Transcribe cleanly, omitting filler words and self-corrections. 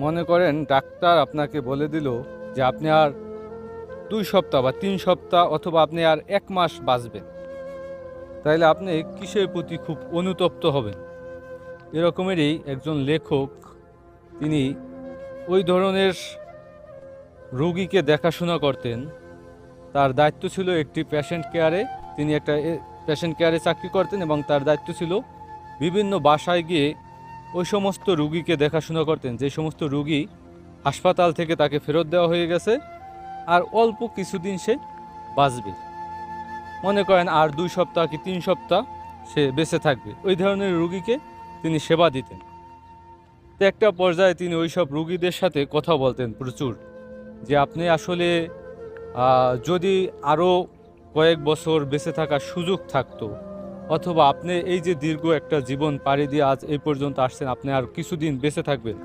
মনে করেন ডাক্তার আপনাকে বলে দিল যে আপনি আর ২ সপ্তাহ বা ৩ সপ্তাহ অথবা আপনি আর ১ মাস বাঁচবেন। তাইলে আপনি কিসের প্রতি খুব অনুতপ্ত হবেন? এরকমেরই একজন লেখক, তিনি ওই ধরনের রোগীকে দেখাশোনা করতেন। তার দায়িত্ব ছিল একটি পেশেন্ট কেয়ারে, তিনি একটা পেশেন্ট কেয়ারে চাকরি করতেন এবং তার দায়িত্ব ছিল বিভিন্ন বাসায় গিয়ে ওই সমস্ত রুগীকে দেখাশোনা করতেন যে সমস্ত রুগী হাসপাতাল থেকে তাকে ফেরত দেওয়া হয়ে গেছে আর অল্প কিছুদিন সে বাঁচবে। মনে করেন আর ২ সপ্তাহ কি ৩ সপ্তাহ সে বেঁচে থাকবে, ওই ধরনের রুগীকে তিনি সেবা দিতেন। তো একটা পর্যায়ে তিনি ওইসব রুগীদের সাথে কথা বলতেন প্রচুর, যে আপনি আসলে যদি আরও কয়েক বছর বেঁচে থাকার সুযোগ থাকতো, অথবা আপনি এই যে দীর্ঘ একটা জীবন পাড়ি দিয়ে আজ এই পর্যন্ত আসছেন, আপনি আর কিছুদিন বেঁচে থাকবেন,